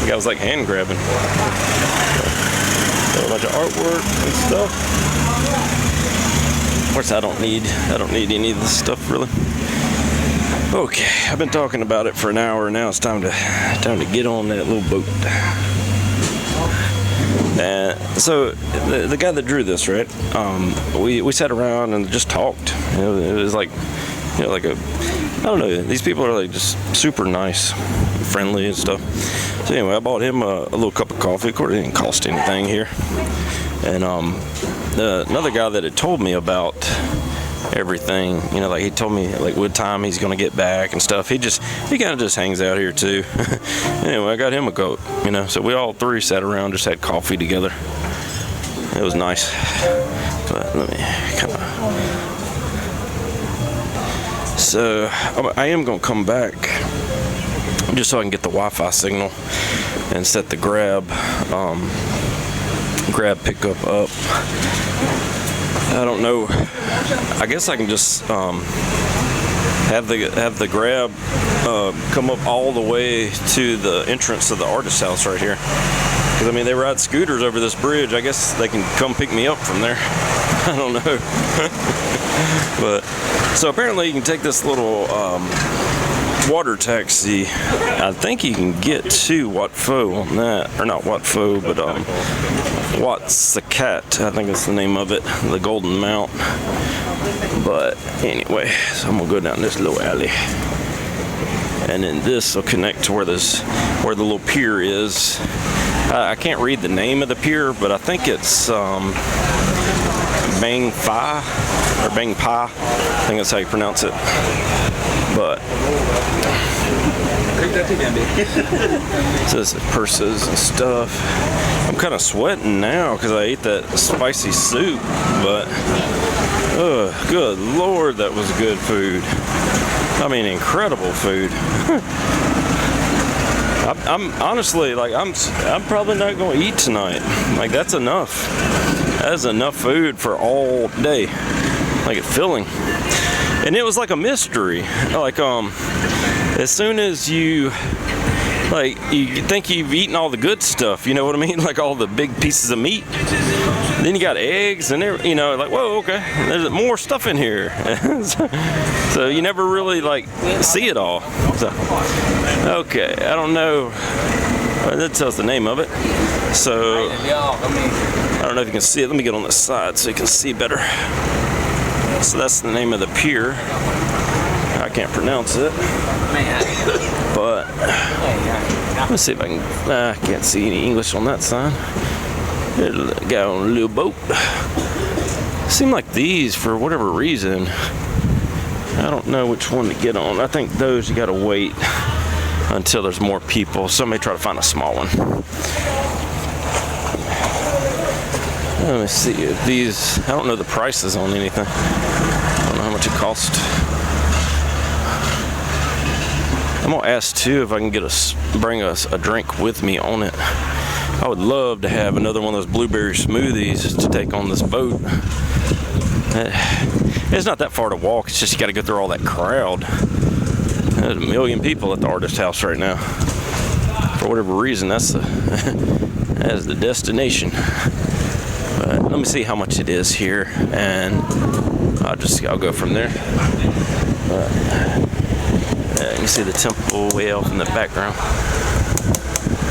the guy was like hand grabbing. So a bunch of artwork and stuff. Of course, I don't need any of this stuff really. Okay, I've been talking about it for an hour now. It's time to get on that little boat. And so the guy that drew this, right? We sat around and just talked. It was like, like a, I don't know. These people are like just super nice, friendly and stuff. So anyway, I bought him a little cup of coffee. Of course, it didn't cost anything here. And another guy that had told me about everything, like he told me like what time he's gonna get back and stuff. He kind of just hangs out here too. Anyway, I got him a coat, so we all three sat around, just had coffee together. It was nice. But let me kind of. So I am gonna come back just so I can get the Wi-Fi signal and set the grab pickup up. I don't know. I guess I can just have the grab come up all the way to the entrance of the artist house right here. Because I mean, they ride scooters over this bridge. I guess they can come pick me up from there. I don't know. But so apparently you can take this little water taxi. I think you can get to Wat Pho on that, or not Wat Pho, but Wat Sakat, I think that's the name of it, the Golden Mount. But anyway, so I'm gonna go down this little alley, and then this will connect to where the little pier is. I can't read the name of the pier, but I think it's Bang Pha or Bang Pa. I think that's how you pronounce it. But so this is purses and stuff. I'm kind of sweating now because I ate that spicy soup, but good Lord, that was good food. I mean, incredible food. I'm honestly like I'm probably not going to eat tonight. Like that's enough. That is enough food for all day. Like it's filling. And it was like a mystery. Like as soon as you think you've eaten all the good stuff, you know what I mean? Like all the big pieces of meat. Then you got eggs and like, whoa, okay, there's more stuff in here. So you never really like see it all. So, okay, I don't know. That tells the name of it. So I don't know if you can see it. Let me get on the side so you can see better. So that's the name of the pier. I can't pronounce it, but let's see if I can. I can't see any English on that sign. There's a guy on a little boat. Seem like these, for whatever reason, I don't know which one to get on. I think those you gotta wait until there's more people. Somebody try to find a small one. Let me see if these. I don't know the prices on anything. I don't know how much it costs. I'm gonna ask too if I can bring us a drink with me on it. I would love to have another one of those blueberry smoothies to take on this boat. It's not that far to walk. It's just you got to go through all that crowd. There's 1 million people at the artist house right now. For whatever reason, that's the destination. But let me see how much it is here, and I'll go from there. You can see the temple way off in the background.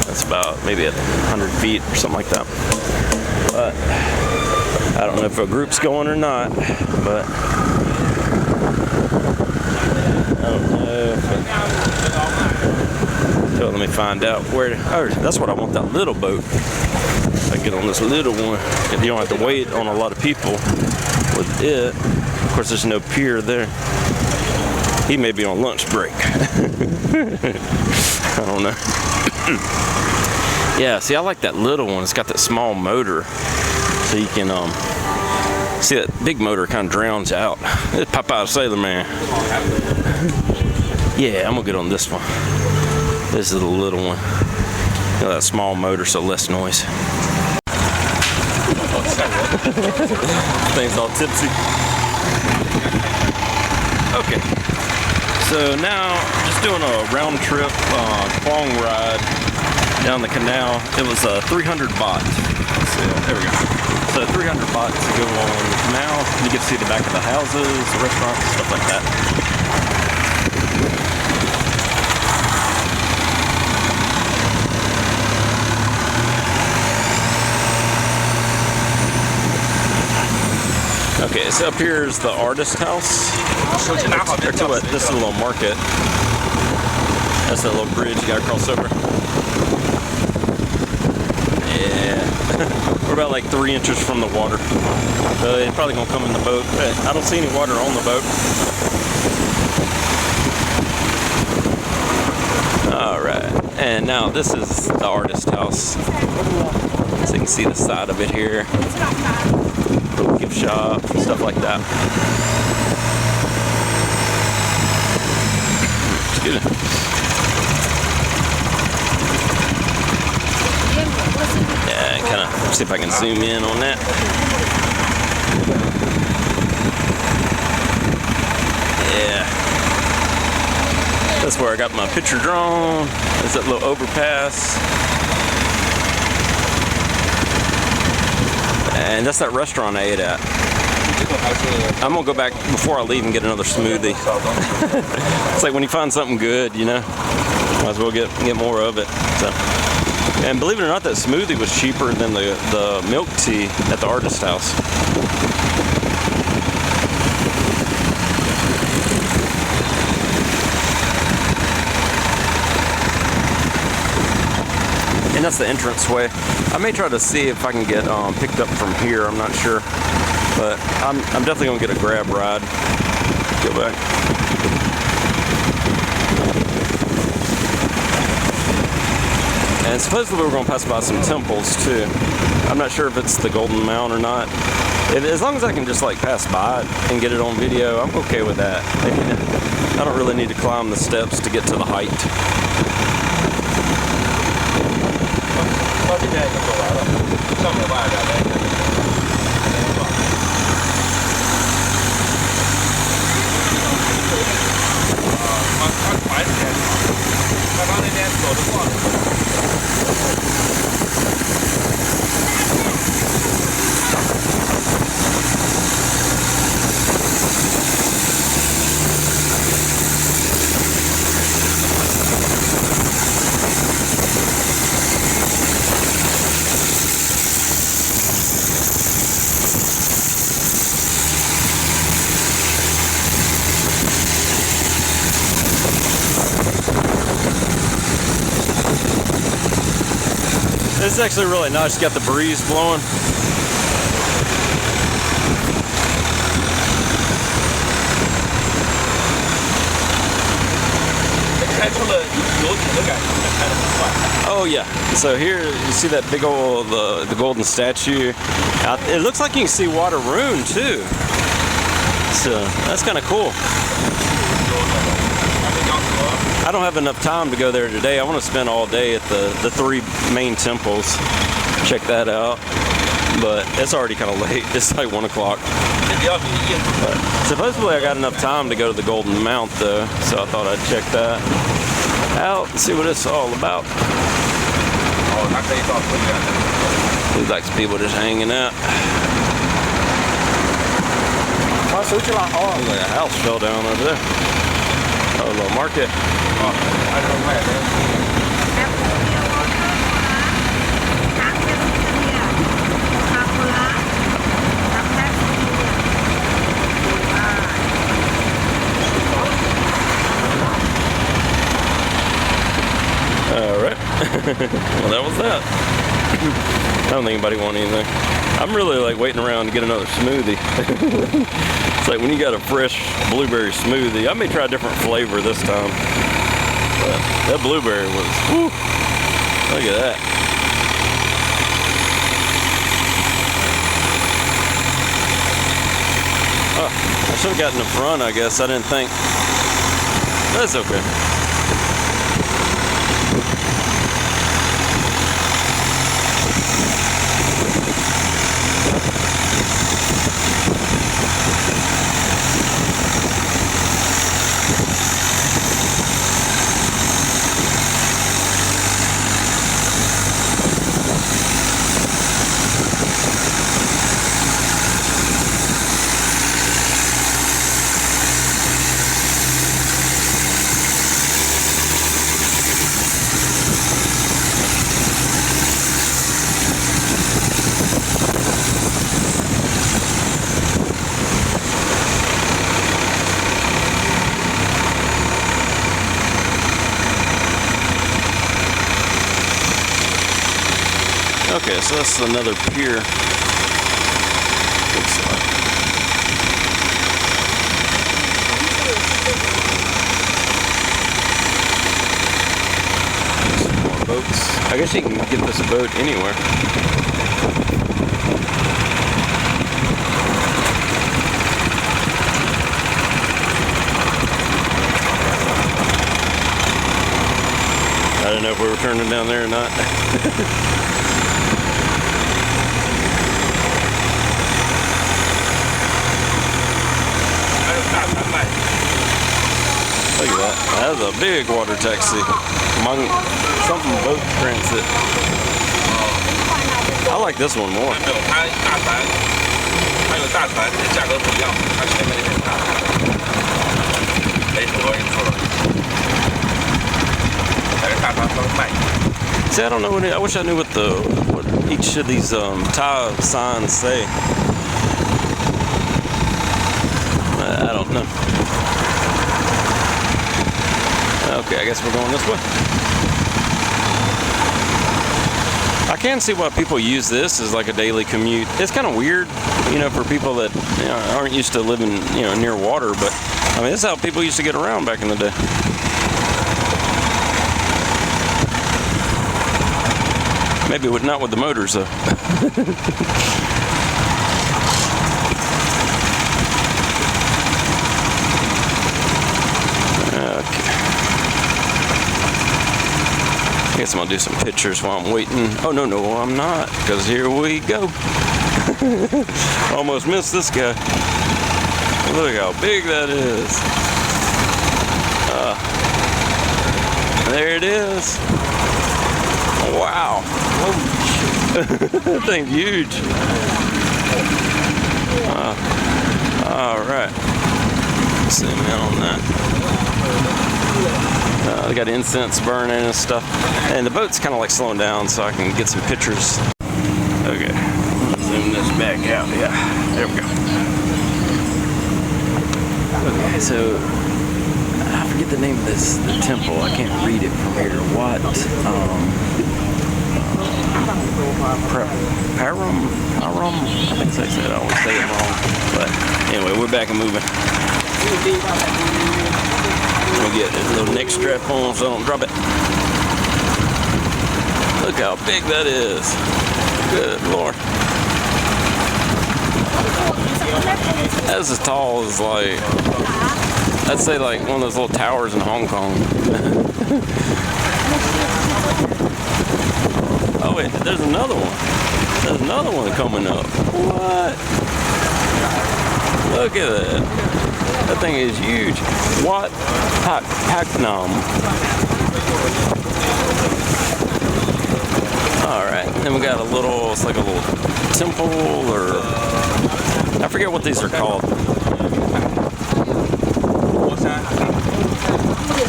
That's about maybe 100 feet or something like that. But I don't know if a group's going or not, but I don't know. So let me find out where. Oh, that's what I want, that little boat. I get on this little one, and you don't have to wait on a lot of people with it. Of course, there's no pier there. He may be on lunch break. I don't know. Yeah, see, I like that little one. It's got that small motor, so you can see that big motor kind of drowns out. It's Popeye Sailor Man. Yeah, I'm gonna get on this one. This is the little one. That small motor, so less noise. Thing's all tipsy. Okay. So now, just doing a round trip Klong ride down the canal. It was 300 baht. So there we go. So 300 baht to go on the canal. You get to see the back of the houses, the restaurants, stuff like that. Okay, so up here is the artist house. Or to what? This is a little market. That's that little bridge you gotta cross over. Yeah. We're about like 3 inches from the water. So it's probably gonna come in the boat. But I don't see any water on the boat. Alright. And now this is the artist house. So you can see the side of it here. Little gift shop, stuff like that. Excuse me. Yeah, kind of see if I can zoom in on that. Yeah. That's where I got my picture drawn. There's that little overpass. And that's that restaurant I ate at. I'm gonna go back before I leave and get another smoothie. It's like when you find something good, you know, might as well get more of it. So. And believe it or not, that smoothie was cheaper than the milk tea at the artist house. And that's the entranceway. I may try to see if I can get picked up from here. I'm not sure, but I'm definitely gonna get a grab ride. Go back. And supposedly we're gonna pass by some temples too. I'm not sure if it's the Golden Mount or not. As long as I can just like pass by it and get it on video, I'm okay with that. I don't really need to climb the steps to get to the height. This is actually really nice. You got the breeze blowing. Oh yeah. So here you see that big old the golden statue. It looks like you can see Waterroon too. So that's kind of cool. I don't have enough time to go there today. I want to spend all day at the 3 main temples. Check that out. But it's already kind of late. It's like 1 o'clock. But supposedly I got enough time to go to the Golden Mount though, so I thought I'd check that out and see what it's all about. Looks like some people just hanging out. Looks like a house fell down over there. Oh, a little market. All right. Well, that was that. I don't think anybody wanted anything. I'm really like waiting around to get another smoothie. It's like when you got a fresh blueberry smoothie, I may try a different flavor this time. But that blueberry was, whew, look at that. Oh, I should have gotten the front, I guess. I didn't think. That's okay. Okay, so that's another pier. Looks like. Some more boats. I guess you can get this boat anywhere. I don't know if we were turning down there or not. Look at that. That's a big water taxi. Among something boat transit. I like this one more. See, I don't know I wish I knew what each of these Thai signs say. I don't know. Okay, I guess we're going this way. I can see why people use this as like a daily commute. It's kind of weird, for people that aren't used to living, near water. But I mean, this is how people used to get around back in the day. Maybe not with the motors though. I guess I'm gonna do some pictures while I'm waiting. Oh, no, I'm not, because here we go. Almost missed this guy. Look how big that is. There it is. Wow. That thing's huge. All right. Zoom in on that. They got incense burning and stuff. And the boat's kind of like slowing down so I can get some pictures. Okay. Zoom this back out. Yeah. There we go. Okay, so I forget the name of the temple. I can't read it from here. What? Param? I think I said I always say it wrong. But anyway, we're back and moving. We'll get a little neck strap on so I don't drop it. Look how big that is. Good Lord. That's as tall as I'd say like one of those little towers in Hong Kong. Oh wait, there's another one. There's another one coming up. What? Look at that. That thing is huge. Wat Paknam. Alright, then we got a little, it's like a little temple or, I forget what these are called.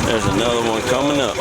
There's another one coming up.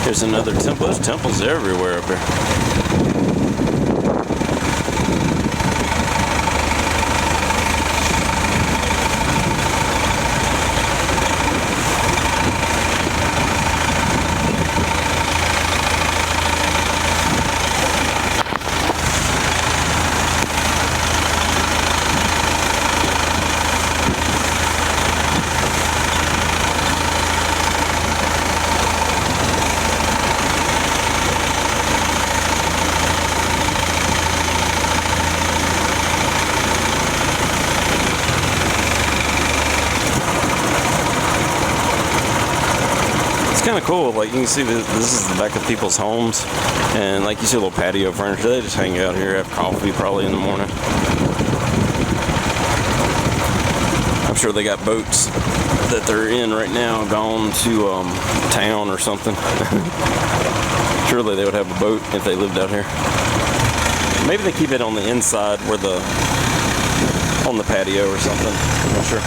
There's another temple. There's temples everywhere up here. kind of cool. Like you can see this is the back of people's homes, and like you see a little patio furniture. They just hang out here, have coffee probably in the morning. I'm sure they got boats that they're in right now, gone to town or something. Surely they would have a boat if they lived out here. Maybe they keep it on the inside where on the patio or something. I'm not sure.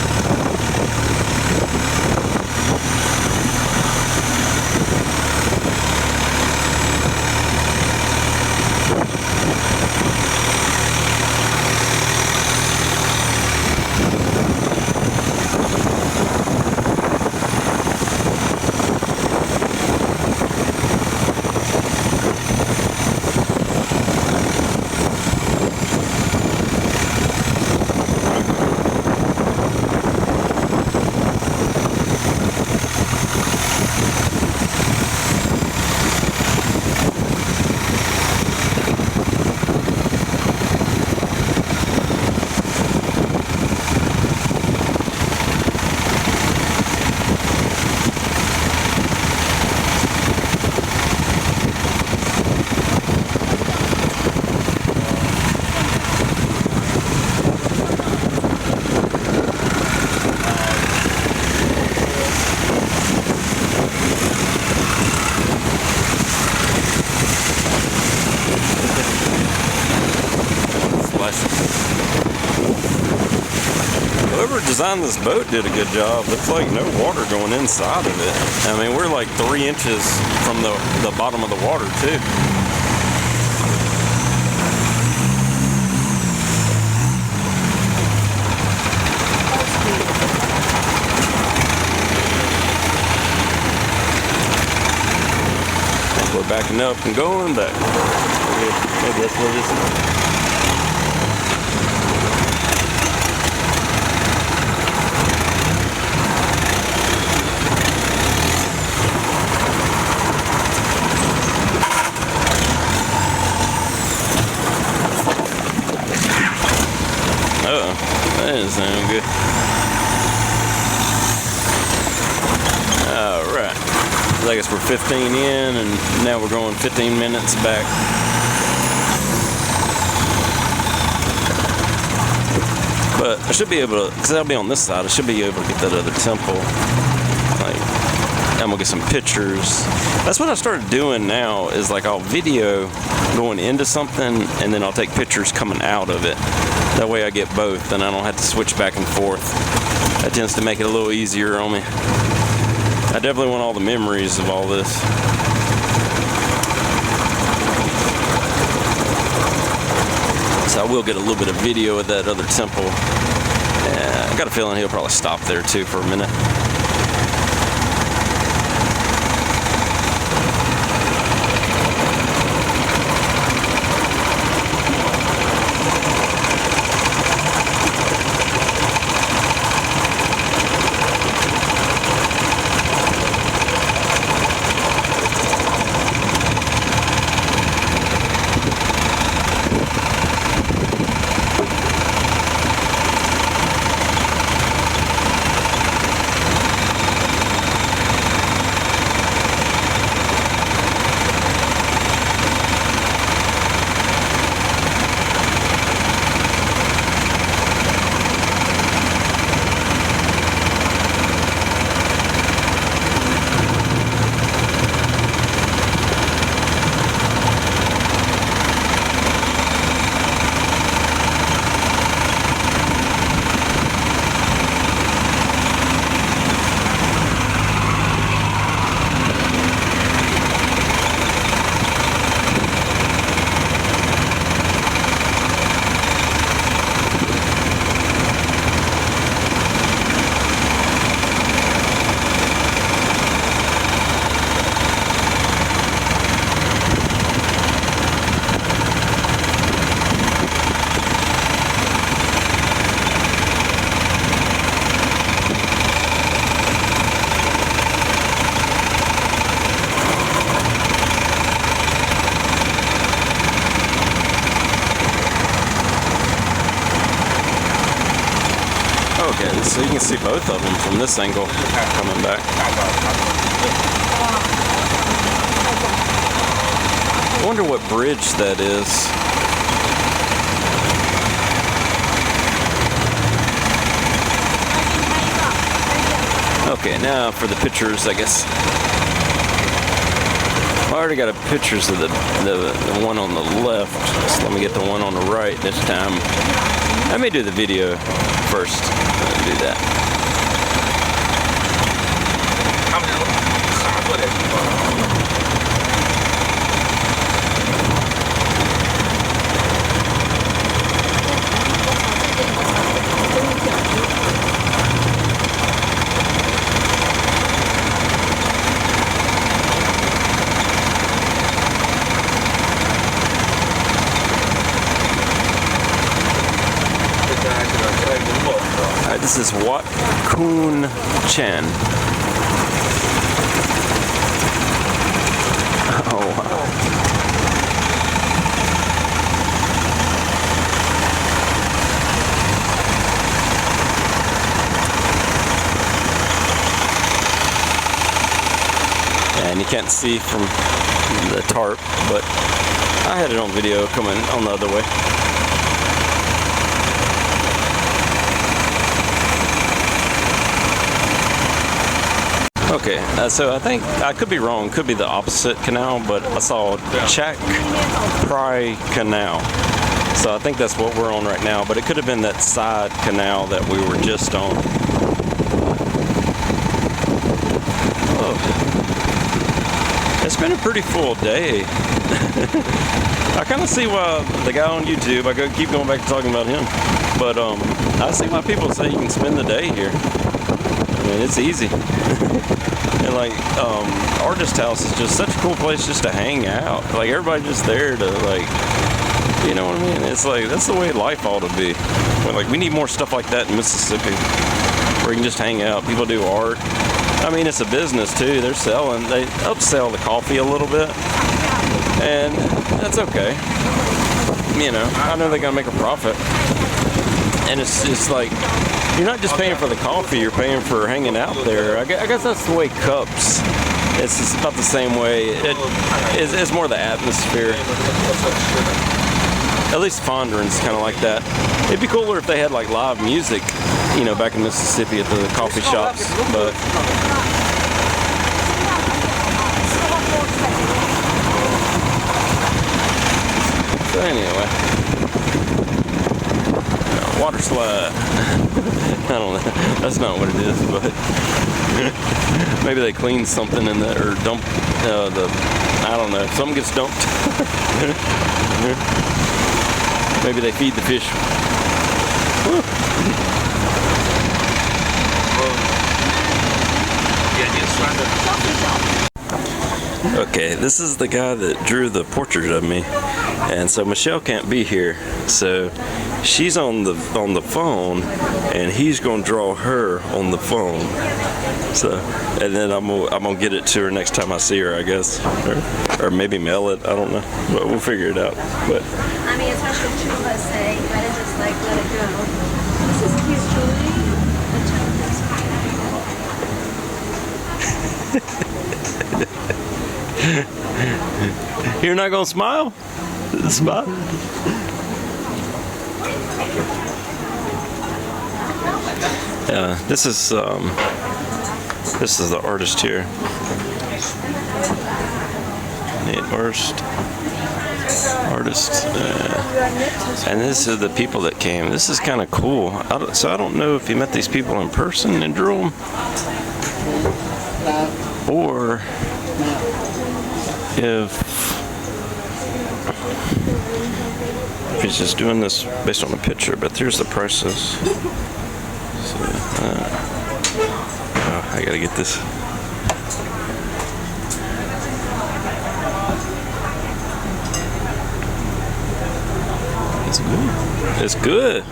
Whoever designed this boat did a good job. Looks like no water going inside of it. I mean, we're like 3 inches from the bottom of the water too. We're backing up and going back. Maybe that's what it is. That doesn't sound good. Alright. I guess we're 15 in and now we're going 15 minutes back. But I should be able to, because I'll be on this side, I should be able to get that other temple. Like, I'm gonna get some pictures. That's what I started doing now, is like I'll video going into something and then I'll take pictures coming out of it. That way I get both and I don't have to switch back and forth. That tends to make it a little easier on me. I definitely want all the memories of all this. So I will get a little bit of video of that other temple. I got a feeling he'll probably stop there too for a minute. Okay, so you can see both of them from this angle coming back. I wonder what bridge that is. Okay, now for the pictures, I guess. I already got pictures of the one on the left, so let me get the one on the right this time. Let me do the video first. Do that. Alright, this is Wat Kun Chen. Oh wow. And you can't see from the tarp, but I had it on video coming on the other way. Okay, so I think, I could be wrong, could be the opposite canal, but I saw Chak Prai Canal. So I think that's what we're on right now, but it could have been that side canal that we were just on. Oh. It's been a pretty full day. I kind of see why the guy on YouTube, I keep going back to talking about him, but I see why people say you can spend the day here. I mean, it's easy. And like, Artist House is just such a cool place just to hang out. Like, everybody just there to, like, you know what I mean? It's like, that's the way life ought to be. But like, we need more stuff like that in Mississippi, where you can just hang out. People do art. I mean, it's a business too. They upsell the coffee a little bit, and that's okay. You know, I know they're gonna make a profit. And it's just like, you're not just paying for the coffee, you're paying for hanging out there. I guess that's the way Cups. It's about the same way. It's more the atmosphere. At least Fondren's kind of like that. It'd be cooler if they had like live music, you know, back in Mississippi at the coffee shops. But so anyway. Water slide. I don't know. That's not what it is, but maybe they clean something in there or dump I don't know. Something gets dumped. Maybe they feed the fish. Okay, this is the guy that drew the portrait of me, and so Michelle can't be here, so she's on the phone, and he's gonna draw her on the phone. So, and then I'm gonna get it to her next time I see her, I guess, or maybe mail it. I don't know, but we'll figure it out. But I mean, especially if two of us say, you better just like let it go. This is cute, Julie. You're not gonna smile? Smile. Yeah, this is the artist here. The artist. And this is the people that came. This is kind of cool. So I don't know if he met these people in person and drew them, or if he's just doing this based on a picture. But here's the prices. So, I gotta get this. It's good. It's good.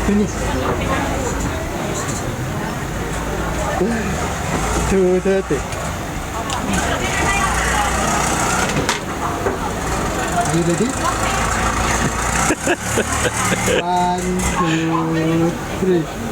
Finish. 2:30. Are you ready? 1, 2, 3.